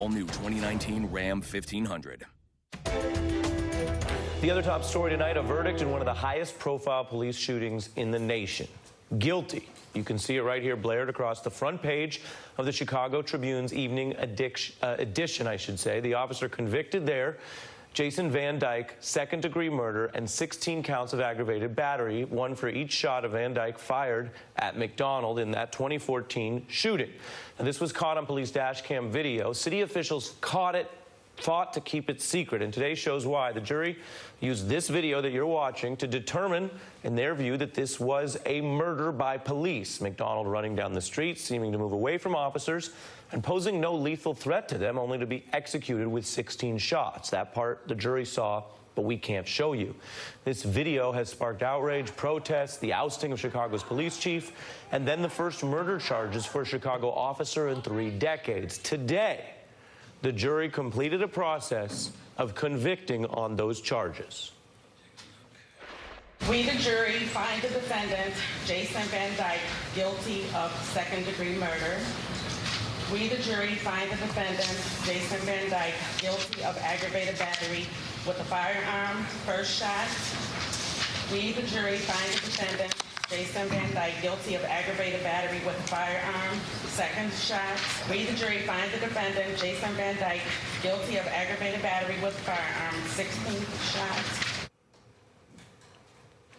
All new 2019 Ram 1500. The other top story tonight, a verdict in one of the highest profile police shootings in the nation. Guilty. You can see it right here blared across the front page of the Chicago Tribune's evening edition, I should say. The officer convicted there, Jason Van Dyke, second-degree murder and 16 counts of aggravated battery, one for each shot of Van Dyke fired at McDonald in that 2014 shooting. Now, this was caught on police dash cam video. City officials caught it, fought to keep it secret, and today shows why. The jury used this video that you're watching to determine, in their view, that this was a murder by police. McDonald running down the street, seeming to move away from officers and posing no lethal threat to them, only to be executed with 16 shots. That part the jury saw, but we can't show you. This video has sparked outrage, protests, the ousting of Chicago's police chief, and then the first murder charges for a Chicago officer in 3 decades. Today, the jury completed a process of convicting on those charges. We, the jury, find the defendant, Jason Van Dyke, guilty of second-degree murder. We, the jury, find the defendant, Jason Van Dyke, guilty of aggravated battery with a firearm, first shot. We, the jury, find the defendant, Jason Van Dyke, guilty of aggravated battery with a firearm, second shot. We, the jury, find the defendant, Jason Van Dyke, guilty of aggravated battery with a firearm, 16 shots.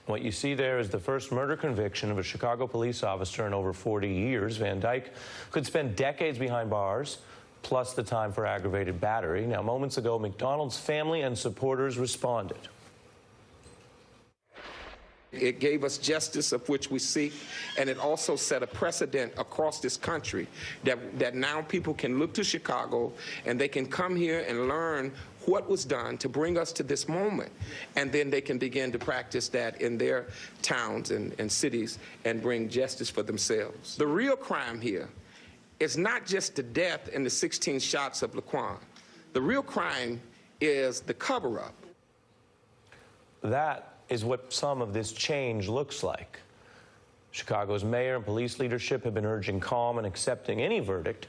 What you see there is the first murder conviction of a Chicago police officer in over 40 years. Van Dyke could spend decades behind bars, plus the time for aggravated battery. Now, moments ago, McDonald's family and supporters responded. It gave us justice of which we seek, and it also set a precedent across this country that now people can look to Chicago and they can come here and learn what was done to bring us to this moment, and then they can begin to practice that in their towns and cities and bring justice for themselves. The real crime here is not just the death and the 16 shots of Laquan. The real crime is the cover-up. That is what some of this change looks like. Chicago's mayor and police leadership have been urging calm and accepting any verdict,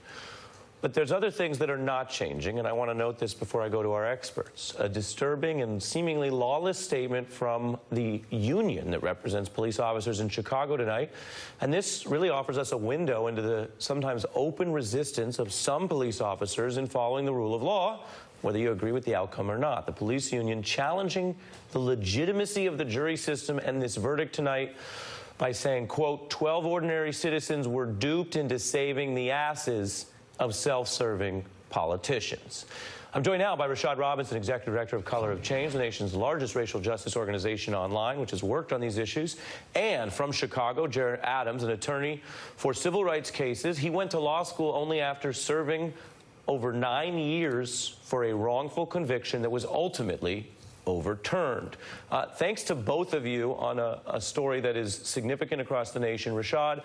but there's other things that are not changing, and I want to note this before I go to our experts. A disturbing and seemingly lawless statement from the union that represents police officers in Chicago tonight, and this really offers us a window into the sometimes open resistance of some police officers in following the rule of law, whether you agree with the outcome or not. The police union challenging the legitimacy of the jury system and this verdict tonight by saying, quote, 12 ordinary citizens were duped into saving the asses of self-serving politicians. I'm joined now by Rashad Robinson, Executive Director of Color of Change, the nation's largest racial justice organization online, which has worked on these issues, and from Chicago, Jared Adams, an attorney for civil rights cases. He went to law school only after serving over 9 years for a wrongful conviction that was ultimately overturned. Thanks to both of you on a story that is significant across the nation. Rashad,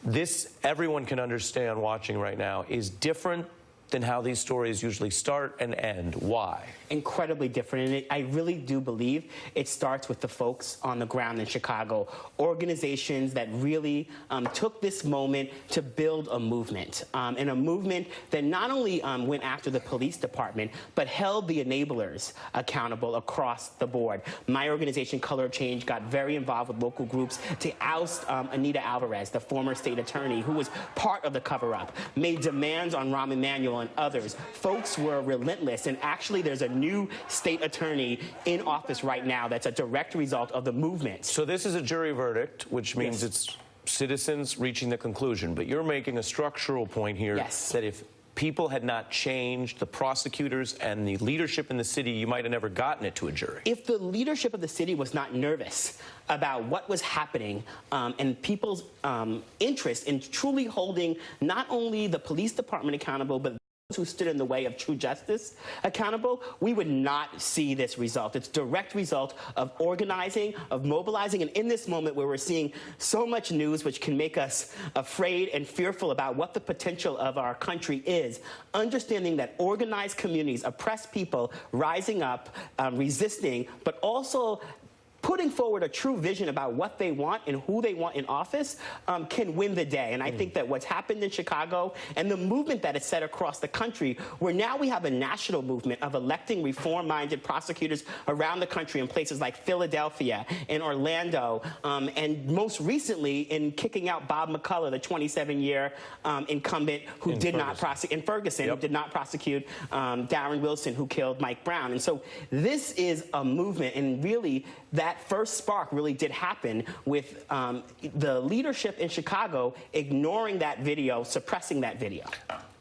this, everyone can understand watching right now, is different than how these stories usually start and end. Why? Incredibly different, and I really do believe it starts with the folks on the ground in Chicago, organizations that really took this moment to build a movement, and a movement that not only went after the police department, but held the enablers accountable across the board. My organization, Color of Change, got very involved with local groups to oust Anita Alvarez, the former state attorney, who was part of the cover-up, made demands on Rahm Emanuel and others. Folks were relentless, and actually there's a new state attorney in office right now that's a direct result of the movement. So this is a jury verdict, which means Yes. it's citizens reaching the conclusion. But you're making a structural point here that if people had not changed, the prosecutors and the leadership in the city, you might have never gotten it to a jury. If the leadership of the city was not nervous about what was happening and people's interest in truly holding not only the police department accountable, but who stood in the way of true justice accountable, we would not see this result. It's a direct result of organizing, of mobilizing, and in this moment where we're seeing so much news which can make us afraid and fearful about what the potential of our country is, understanding that organized communities, oppressed people rising up, resisting, but also putting forward a true vision about what they want and who they want in office can win the day. And I think that what's happened in Chicago and the movement that is set across the country, where now we have a national movement of electing reform-minded prosecutors around the country in places like Philadelphia and Orlando, and most recently in kicking out Bob McCullough, the 27-year incumbent who did not prosecute, in Ferguson, who did not prosecute Darren Wilson, who killed Mike Brown. And so this is a movement, and really that first spark really did happen with the leadership in Chicago ignoring that video, suppressing that video.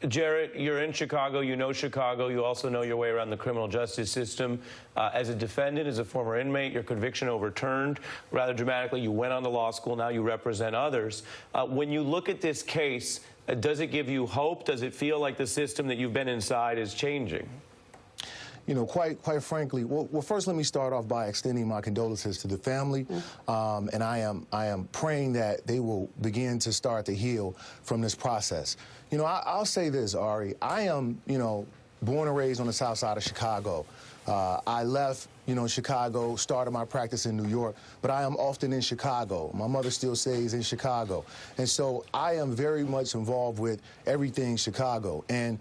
Jarrett, you're in Chicago, you also know your way around the criminal justice system. As a defendant, as a former inmate, your conviction overturned rather dramatically. You went on to law school, now you represent others. When you look at this case, does it give you hope? Does it feel like the system that you've been inside is changing? You know, quite frankly, well, first let me start off by extending my condolences to the family, and I am praying that they will begin to start to heal from this process. You know, I'll say this, Ari, I am, you know, born and raised on the south side of Chicago. I left, you know, Chicago, started my practice in New York, but I am often in Chicago. My mother still stays in Chicago. And so I am very much involved with everything Chicago. And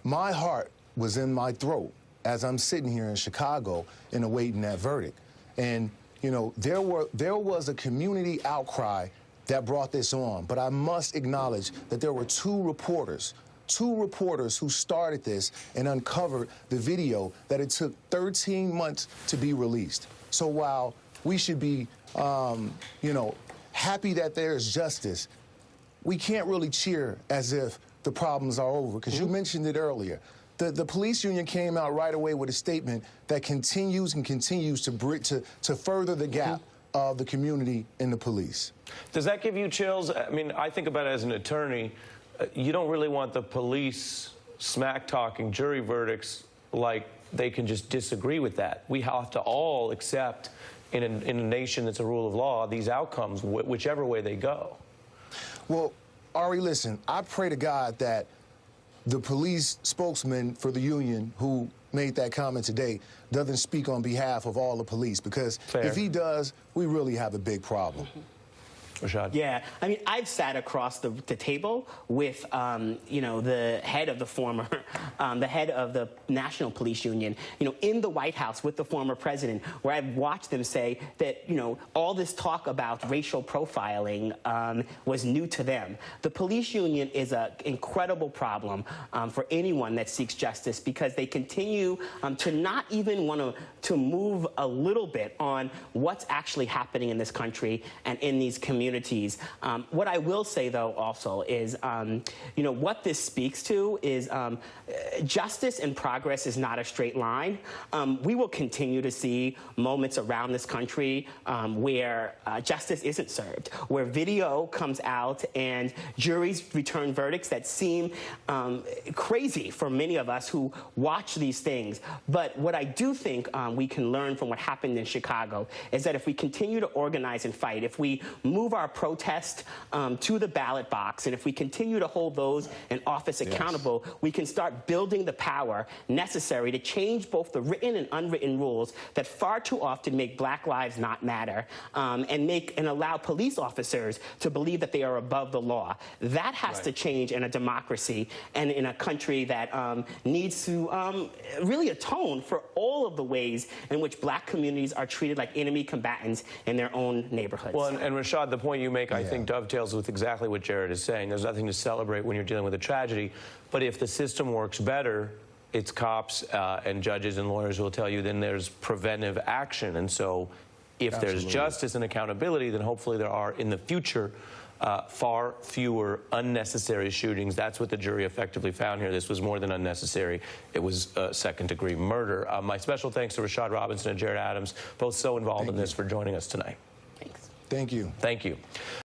my heart was in my throat as I'm sitting here in Chicago and awaiting that verdict. And, you know, there was a community outcry that brought this on, but I must acknowledge that there were two reporters who started this and uncovered the video that it took 13 months to be released. So while we should be, you know, happy that there is justice, we can't really cheer as if the problems are over, because you mentioned it earlier. The police union came out right away with a statement that continues to further the gap of the community and the police. Does that give you chills? I mean, I think about it as an attorney. You don't really want the police smack-talking jury verdicts like they can just disagree with that. We have to all accept, in a nation that's a rule of law, these outcomes, whichever way they go. Well, Ari, listen, I pray to God that the police spokesman for the union who made that comment today doesn't speak on behalf of all the police, because if he does, we really have a big problem. Rashad? Yeah, I mean, I've sat across the table with, you know, the head of the former, the head of the National Police Union, you know, in the White House with the former president, where I've watched them say that, you know, all this talk about racial profiling was new to them. The police union is an incredible problem for anyone that seeks justice, because they continue to not even want to move a little bit on what's actually happening in this country and in these communities. What I will say, though, also is, you know, what this speaks to is justice and progress is not a straight line. We will continue to see moments around this country where justice isn't served, where video comes out and juries return verdicts that seem crazy for many of us who watch these things. But what I do think we can learn from what happened in Chicago is that if we continue to organize and fight, if we move our protest to the ballot box, and if we continue to hold those in office accountable, we can start building the power necessary to change both the written and unwritten rules that far too often make Black lives not matter, and allow police officers to believe that they are above the law. That has to change in a democracy and in a country that needs to really atone for all of the ways in which Black communities are treated like enemy combatants in their own neighborhoods. Well, and Rashad, the point you make, I think, dovetails with exactly what Jared is saying. There's nothing to celebrate when you're dealing with a tragedy, but if the system works better, it's cops and judges and lawyers who will tell you then there's preventive action. And so if there's justice and accountability, then hopefully there are, in the future, far fewer unnecessary shootings. That's what the jury effectively found here. This was more than unnecessary. It was second-degree murder. My special thanks to Rashad Robinson and Jared Adams, both so involved in this, for joining us tonight. Thanks. Thank you. Thank you.